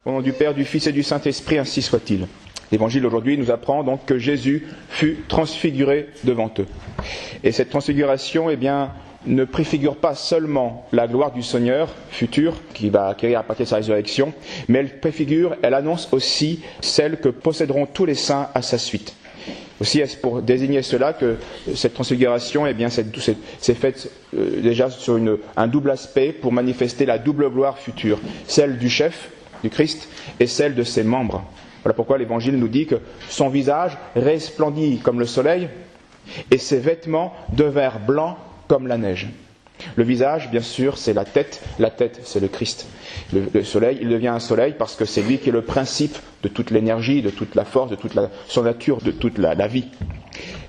Au nom du Père, du Fils et du Saint-Esprit, ainsi soit-il. L'Évangile d'aujourd'hui nous apprend donc que Jésus fut transfiguré devant eux. Et cette transfiguration, ne préfigure pas seulement la gloire du Seigneur futur, qui va acquérir à partir de sa résurrection, mais elle annonce aussi celle que posséderont tous les saints à sa suite. Aussi, est-ce pour désigner cela que cette transfiguration, c'est faite déjà sur un double aspect pour manifester la double gloire future, celle du chef, du Christ, et celle de ses membres. Voilà pourquoi l'Évangile nous dit que son visage resplendit comme le soleil et ses vêtements devinrent blancs comme la neige. Le visage, bien sûr, c'est la tête, c'est le Christ. Le soleil, il devient un soleil parce que c'est lui qui est le principe de toute l'énergie, de toute la force, de toute son nature, de toute la vie.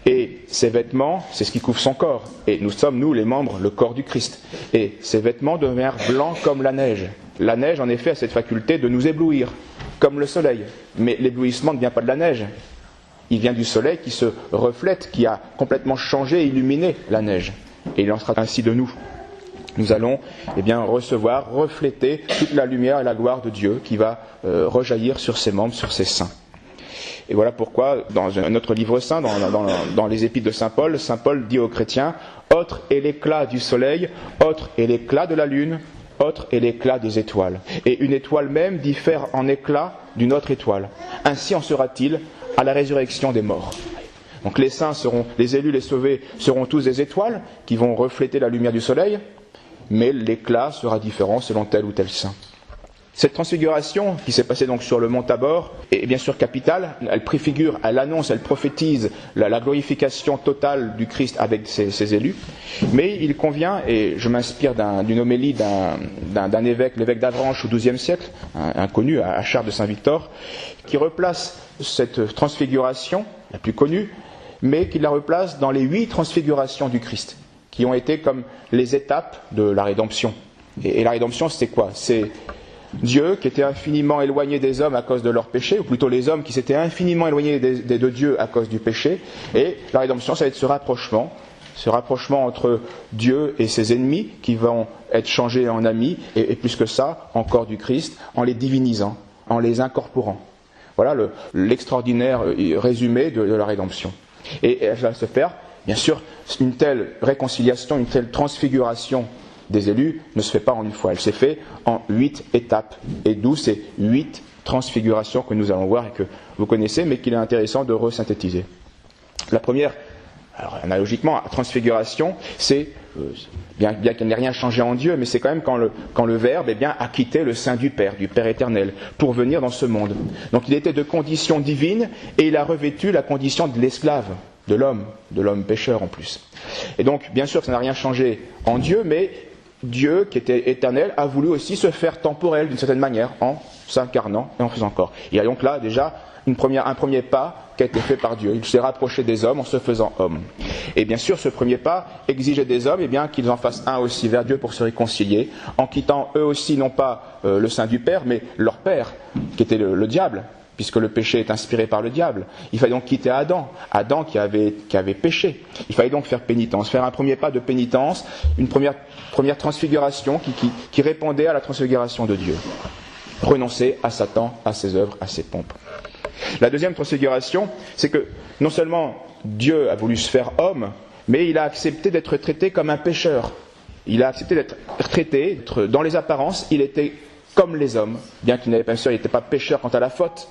Et ses vêtements, c'est ce qui couvre son corps. Et nous sommes, nous, les membres, le corps du Christ. Et ses vêtements devinrent blancs comme la neige. La neige, en effet, a cette faculté de nous éblouir, comme le soleil. Mais l'éblouissement ne vient pas de la neige. Il vient du soleil qui se reflète, qui a complètement changé et illuminé la neige. Et il en sera ainsi de nous. Nous allons recevoir, refléter toute la lumière et la gloire de Dieu qui va rejaillir sur ses membres, sur ses saints. Et voilà pourquoi, dans un autre livre saint, dans les épîtres de Saint Paul dit aux chrétiens « Autre est l'éclat du soleil, autre est l'éclat de la lune, autre est l'éclat des étoiles. Et une étoile même diffère en éclat d'une autre étoile. Ainsi en sera-t-il à la résurrection des morts. » Donc les saints les élus, les sauvés seront tous des étoiles qui vont refléter la lumière du soleil, mais l'éclat sera différent selon tel ou tel saint. Cette transfiguration qui s'est passée donc sur le mont Tabor est bien sûr capitale. Elle préfigure, elle annonce, elle prophétise la glorification totale du Christ avec ses élus. Mais il convient, et je m'inspire d'une homélie d'un évêque, l'évêque d'Avranches au XIIe siècle, inconnu à Chartres de Saint-Victor, qui replace cette transfiguration, la plus connue, mais qui la replace dans les 8 transfigurations du Christ, qui ont été comme les étapes de la rédemption. Et la rédemption, c'est quoi ? C'est Dieu qui était infiniment éloigné des hommes à cause de leur péché, ou plutôt les hommes qui s'étaient infiniment éloignés de Dieu à cause du péché. Et la rédemption, ça va être ce rapprochement entre Dieu et ses ennemis qui vont être changés en amis, et plus que ça, en corps du Christ, en les divinisant, en les incorporant. Voilà l'extraordinaire résumé de la rédemption. Et elle va se faire, bien sûr, une telle réconciliation, une telle transfiguration des élus ne se fait pas en une fois. Elle s'est faite en 8 étapes. Et d'où ces 8 transfigurations que nous allons voir et que vous connaissez, mais qu'il est intéressant de resynthétiser. La première, alors analogiquement, la transfiguration, c'est, bien qu'il n'ait rien changé en Dieu, mais c'est quand même quand le Verbe a quitté le sein du Père éternel, pour venir dans ce monde. Donc il était de condition divine, et il a revêtu la condition de l'esclave, de l'homme pécheur en plus. Et donc, bien sûr, ça n'a rien changé en Dieu, mais Dieu, qui était éternel, a voulu aussi se faire temporel d'une certaine manière, en s'incarnant et en faisant corps. Il y a donc là déjà un premier pas qui a été fait par Dieu. Il s'est rapproché des hommes en se faisant homme. Et bien sûr, ce premier pas exigeait des hommes qu'ils en fassent un aussi vers Dieu pour se réconcilier, en quittant eux aussi non pas le sein du Père, mais leur Père, qui était le diable, puisque le péché est inspiré par le diable. Il fallait donc quitter Adam qui avait péché. Il fallait donc faire pénitence, faire un premier pas de pénitence, une première transfiguration qui répondait à la transfiguration de Dieu. Renoncer à Satan, à ses œuvres, à ses pompes. La deuxième transfiguration, c'est que non seulement Dieu a voulu se faire homme, mais il a accepté d'être traité comme un pécheur. Il a accepté d'être traité, dans les apparences, il était comme les hommes, bien qu'il n'était pas pécheur quant à la faute.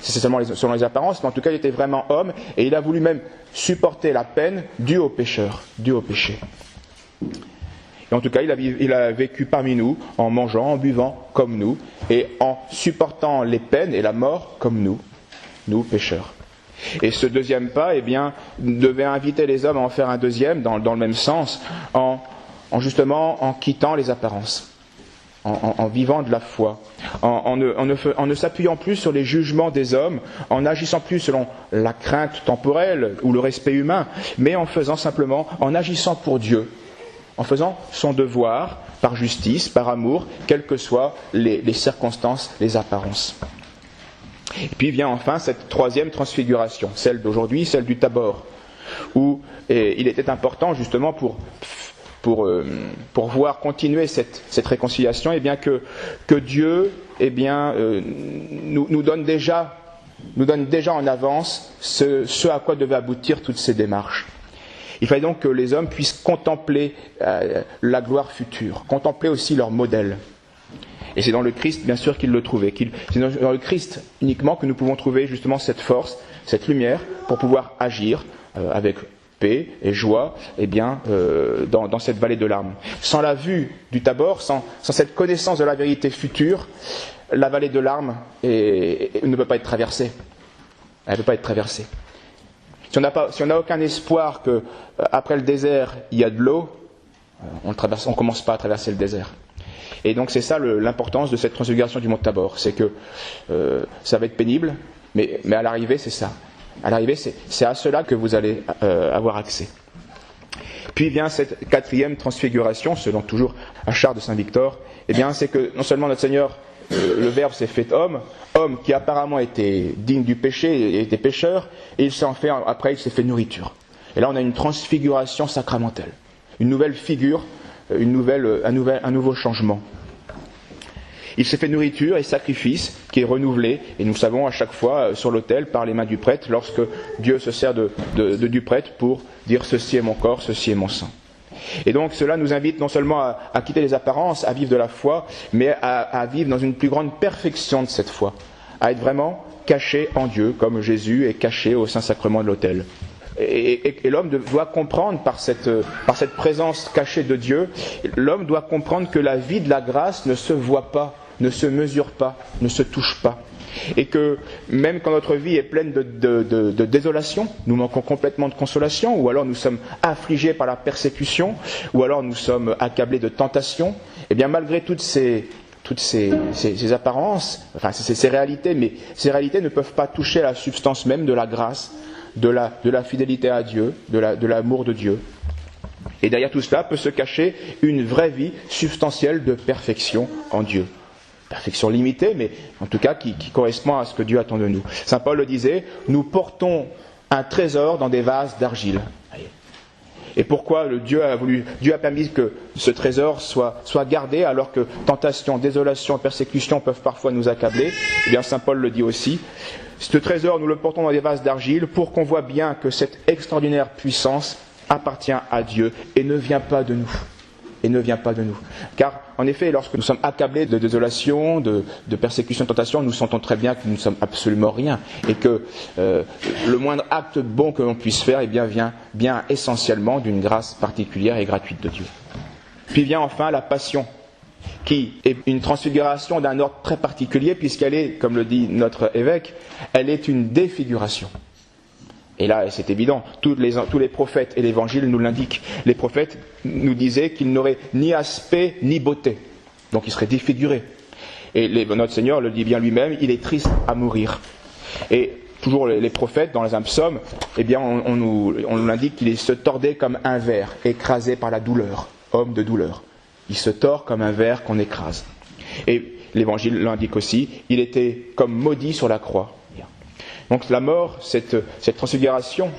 C'est seulement selon les apparences, mais en tout cas il était vraiment homme, et il a voulu même supporter la peine due au pécheur, due au péché. Et en tout cas, il a vécu parmi nous, en mangeant, en buvant comme nous, et en supportant les peines et la mort comme nous pécheurs. Et ce deuxième pas, devait inviter les hommes à en faire un deuxième, dans le même sens, en quittant les apparences. En vivant de la foi, en ne s'appuyant plus sur les jugements des hommes, en n'agissant plus selon la crainte temporelle ou le respect humain, mais en agissant pour Dieu, en faisant son devoir par justice, par amour, quelles que soient les circonstances, les apparences. Et puis vient enfin cette troisième transfiguration, celle d'aujourd'hui, celle du Tabor, où il était important justement pour pour voir continuer cette réconciliation, eh bien que Dieu nous donne déjà en avance ce à quoi devaient aboutir toutes ces démarches. Il fallait donc que les hommes puissent contempler la gloire future, contempler aussi leur modèle. Et c'est dans le Christ, bien sûr, qu'ils le trouvaient. C'est dans le Christ uniquement que nous pouvons trouver justement cette force, cette lumière, pour pouvoir agir avec paix et joie dans cette vallée de larmes. Sans la vue du Tabor, sans cette connaissance de la vérité future, la vallée de larmes ne peut pas être traversée. Elle ne peut pas être traversée. Si on n'a aucun espoir qu'après le désert, il y a de l'eau, on ne commence pas à traverser le désert. Et donc c'est ça l'importance de cette transfiguration du mont Tabor. C'est que ça va être pénible, mais à l'arrivée, c'est ça. À l'arrivée, c'est à cela que vous allez avoir accès. Puis vient cette quatrième transfiguration, selon toujours Achard de Saint-Victor. Eh bien, c'est que non seulement notre Seigneur, le Verbe s'est fait homme qui apparemment était digne du péché, était pécheur, et après il s'est fait nourriture. Et là, on a une transfiguration sacramentelle, une nouvelle figure, un nouveau changement. Il s'est fait nourriture et sacrifice qui est renouvelé, et nous savons à chaque fois sur l'autel par les mains du prêtre, lorsque Dieu se sert du prêtre pour dire ceci est mon corps, ceci est mon sang. Et donc cela nous invite non seulement à quitter les apparences, à vivre de la foi, mais à vivre dans une plus grande perfection de cette foi, à être vraiment caché en Dieu, comme Jésus est caché au Saint-Sacrement de l'autel. Et l'homme doit comprendre par cette présence cachée de Dieu, l'homme doit comprendre que la vie de la grâce ne se voit pas, ne se mesure pas, ne se touche pas. Et que même quand notre vie est pleine de désolation, nous manquons complètement de consolation, ou alors nous sommes affligés par la persécution, ou alors nous sommes accablés de tentation, et bien malgré toutes ces apparences, enfin ces réalités, mais ces réalités ne peuvent pas toucher la substance même de la grâce, de la fidélité à Dieu, de l'amour de Dieu. Et derrière tout cela peut se cacher une vraie vie substantielle de perfection en Dieu. Perfection limitée, mais en tout cas qui correspond à ce que Dieu attend de nous. Saint Paul le disait, nous portons un trésor dans des vases d'argile. Et pourquoi Dieu a permis que ce trésor soit gardé alors que tentation, désolation, persécution peuvent parfois nous accabler? Eh bien Saint Paul le dit aussi. Ce trésor, nous le portons dans des vases d'argile pour qu'on voit bien que cette extraordinaire puissance appartient à Dieu et ne vient pas de nous. Car, en effet, lorsque nous sommes accablés de désolation, de persécution, de tentation, nous sentons très bien que nous ne sommes absolument rien et que le moindre acte bon que l'on puisse faire vient bien essentiellement d'une grâce particulière et gratuite de Dieu. Puis vient enfin la passion, qui est une transfiguration d'un ordre très particulier puisqu'elle est, comme le dit notre évêque, elle est une défiguration. Et là, c'est évident, tous les prophètes et l'évangile nous l'indiquent. Les prophètes nous disaient qu'il n'aurait ni aspect ni beauté. Donc il serait défiguré. Et notre Seigneur le dit bien lui-même, il est triste à mourir. Et toujours les prophètes, dans un psaume, eh bien, on nous indique qu'il se tordait comme un ver, écrasé par la douleur, homme de douleur. Il se tord comme un ver qu'on écrase. Et l'évangile l'indique aussi, il était comme maudit sur la croix. Donc la mort, cette transfiguration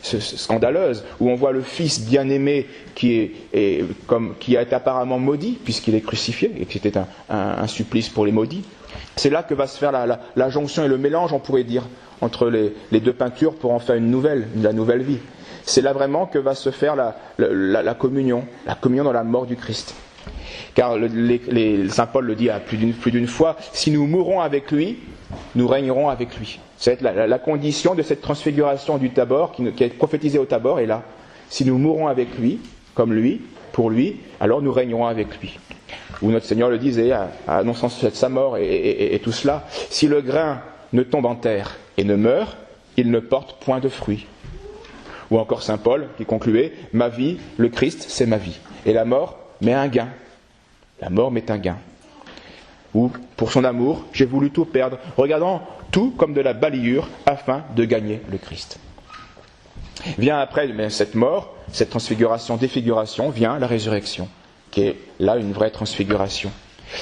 scandaleuse, où on voit le Fils bien-aimé qui a été apparemment maudit, puisqu'il est crucifié, et que c'était un supplice pour les maudits, c'est là que va se faire la jonction et le mélange, on pourrait dire, entre les deux peintures pour en faire la nouvelle vie. C'est là vraiment que va se faire la communion dans la mort du Christ. Car Saint Paul le dit à plus d'une fois, si nous mourons avec lui, nous régnerons avec lui. C'est la condition de cette transfiguration du Tabor qui est prophétisée au Tabor est là. Si nous mourons avec lui, comme lui, pour lui, alors nous régnerons avec lui. Où notre Seigneur le disait, annonçant sa mort et tout cela, si le grain ne tombe en terre et ne meurt, il ne porte point de fruit. Ou encore Saint Paul qui concluait, ma vie, le Christ, c'est ma vie. Et la mort met un gain. La mort met un gain. Ou, pour son amour, j'ai voulu tout perdre, regardant tout comme de la balayure, afin de gagner le Christ. Vient après cette mort, cette transfiguration, défiguration, vient la résurrection, qui est là une vraie transfiguration.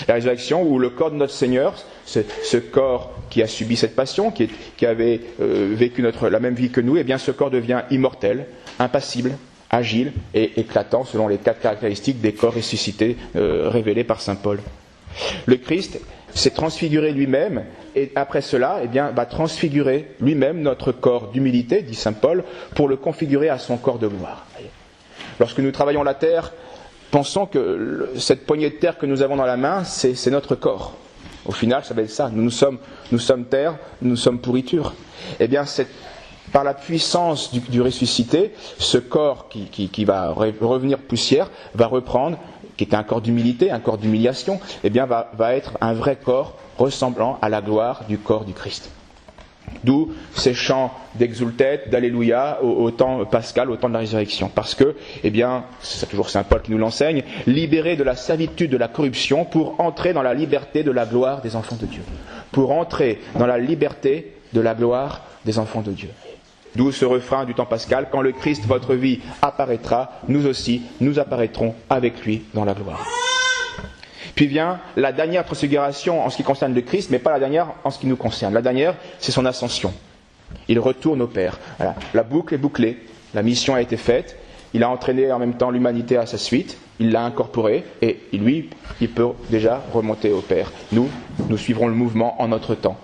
La résurrection où le corps de notre Seigneur, ce corps qui a subi cette passion, qui avait vécu la même vie que nous, eh bien ce corps devient immortel, impassible, agile et éclatant selon les 4 caractéristiques des corps ressuscités révélés par saint Paul. Le Christ s'est transfiguré lui-même et après cela va transfigurer lui-même notre corps d'humilité, dit saint Paul, pour le configurer à son corps de gloire. Lorsque nous travaillons la terre, pensons que cette poignée de terre que nous avons dans la main, c'est notre corps. Au final, ça va être ça. Nous sommes terre, nous sommes pourriture. C'est par la puissance du ressuscité, ce corps qui va revenir poussière, va reprendre, qui était un corps d'humilité, un corps d'humiliation, va être un vrai corps ressemblant à la gloire du corps du Christ. D'où ces chants d'exultète, d'alléluia au temps pascal, au temps de la résurrection. Parce que, c'est toujours saint Paul qui nous l'enseigne, libérés de la servitude de la corruption pour entrer dans la liberté de la gloire des enfants de Dieu. Pour entrer dans la liberté de la gloire des enfants de Dieu. D'où ce refrain du temps pascal, quand le Christ, votre vie, apparaîtra, nous aussi, nous apparaîtrons avec lui dans la gloire. Puis vient la dernière transfiguration en ce qui concerne le Christ, mais pas la dernière en ce qui nous concerne. La dernière, c'est son ascension. Il retourne au Père. Voilà. La boucle est bouclée, la mission a été faite, il a entraîné en même temps l'humanité à sa suite, il l'a incorporé, et lui, il peut déjà remonter au Père. Nous suivrons le mouvement en notre temps.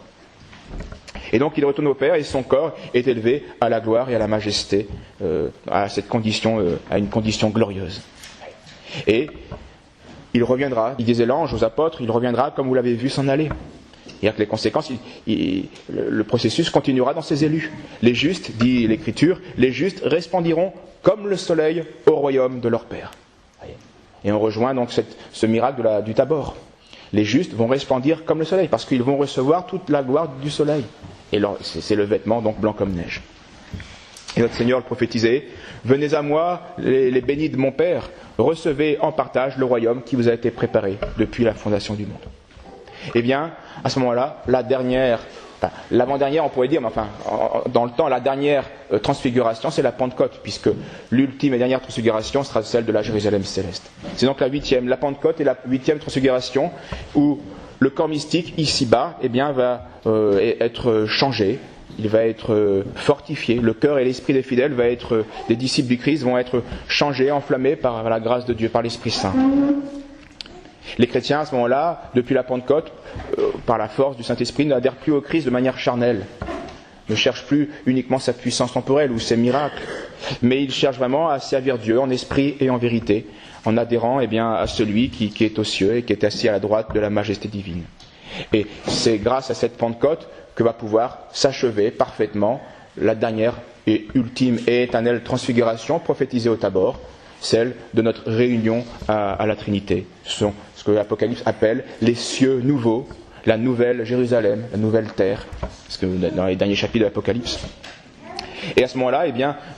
Et donc il retourne au Père et son corps est élevé à la gloire et à la majesté, à cette condition, à une condition glorieuse. Et il reviendra, il disait l'ange aux apôtres, il reviendra comme vous l'avez vu s'en aller. C'est-à-dire que les conséquences, le processus continuera dans ses élus. Les justes, dit l'Écriture, les justes resplendiront comme le soleil au royaume de leur Père. Et on rejoint donc ce miracle du Tabor. Les justes vont resplendir comme le soleil, parce qu'ils vont recevoir toute la gloire du soleil. Et c'est le vêtement donc blanc comme neige. Et notre Seigneur le prophétisait, venez à moi, les bénis de mon Père, recevez en partage le royaume qui vous a été préparé depuis la fondation du monde. À ce moment-là, l'avant-dernière, on pourrait dire, mais dans le temps, la dernière transfiguration, c'est la Pentecôte, puisque l'ultime et dernière transfiguration sera celle de la Jérusalem céleste. C'est donc la 8e, la Pentecôte est la 8e transfiguration, où le corps mystique, ici-bas, va être changé, il va être fortifié, le cœur et l'esprit des fidèles, des disciples du Christ, vont être changés, enflammés par la grâce de Dieu, par l'Esprit Saint. Les chrétiens, à ce moment-là, depuis la Pentecôte, par la force du Saint-Esprit, n'adhèrent plus au Christ de manière charnelle, ne cherchent plus uniquement sa puissance temporelle ou ses miracles, mais ils cherchent vraiment à servir Dieu en esprit et en vérité, en adhérant à celui qui est aux cieux et qui est assis à la droite de la majesté divine. Et c'est grâce à cette Pentecôte que va pouvoir s'achever parfaitement la dernière et ultime et éternelle transfiguration prophétisée au Tabor, celle de notre réunion à la Trinité. Ce sont ce que l'Apocalypse appelle les cieux nouveaux, la nouvelle Jérusalem, la nouvelle terre, parce que dans les derniers chapitres de l'Apocalypse. Et à ce moment-là,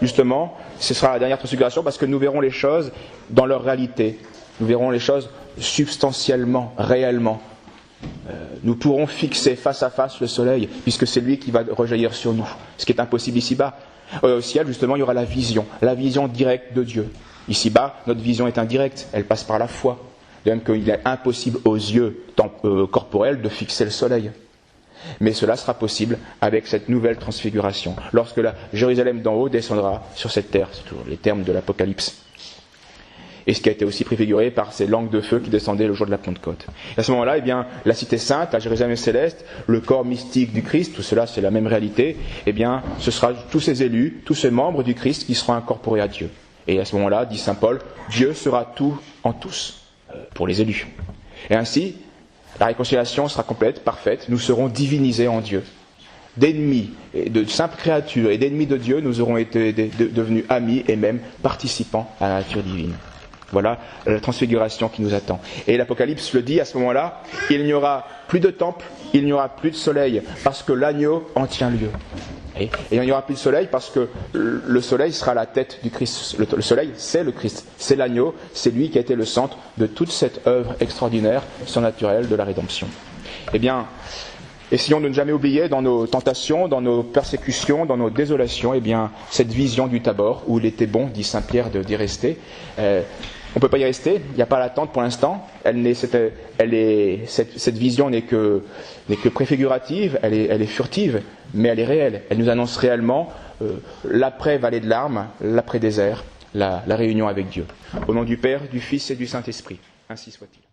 justement, ce sera la dernière transfiguration parce que nous verrons les choses dans leur réalité. Nous verrons les choses substantiellement, réellement. Nous pourrons fixer face à face le soleil, puisque c'est lui qui va rejaillir sur nous, ce qui est impossible ici-bas. Au ciel, justement, il y aura la vision directe de Dieu. Ici-bas, notre vision est indirecte, elle passe par la foi. De même qu'il est impossible aux yeux corporels de fixer le soleil. Mais cela sera possible avec cette nouvelle transfiguration, lorsque la Jérusalem d'en haut descendra sur cette terre. C'est toujours les termes de l'Apocalypse. Et ce qui a été aussi préfiguré par ces langues de feu qui descendaient le jour de la Pentecôte. Et à ce moment-là, la cité sainte, la Jérusalem céleste, le corps mystique du Christ, tout cela c'est la même réalité, ce sera tous ces élus, tous ces membres du Christ qui seront incorporés à Dieu. Et à ce moment-là, dit saint Paul, Dieu sera tout en tous pour les élus. Et ainsi, la réconciliation sera complète, parfaite, nous serons divinisés en Dieu. D'ennemis, de simples créatures et d'ennemis de Dieu, nous aurons été devenus amis et même participants à la nature divine. Voilà la transfiguration qui nous attend. Et l'Apocalypse le dit à ce moment-là, il n'y aura plus de temple, il n'y aura plus de soleil, parce que l'agneau en tient lieu. Et il n'y aura plus de soleil parce que le soleil sera la tête du Christ. Le soleil, c'est le Christ, c'est l'agneau, c'est lui qui a été le centre de toute cette œuvre extraordinaire, surnaturelle de la rédemption. Essayons de ne jamais oublier dans nos tentations, dans nos persécutions, dans nos désolations, cette vision du Tabor, où il était bon, dit saint Pierre, d'y rester. On ne peut pas y rester, il n'y a pas l'attente pour l'instant. Cette vision n'est que préfigurative, elle est furtive, mais elle est réelle. Elle nous annonce réellement l'après-vallée de larmes, l'après-désert, la réunion avec Dieu. Au nom du Père, du Fils et du Saint-Esprit, ainsi soit-il.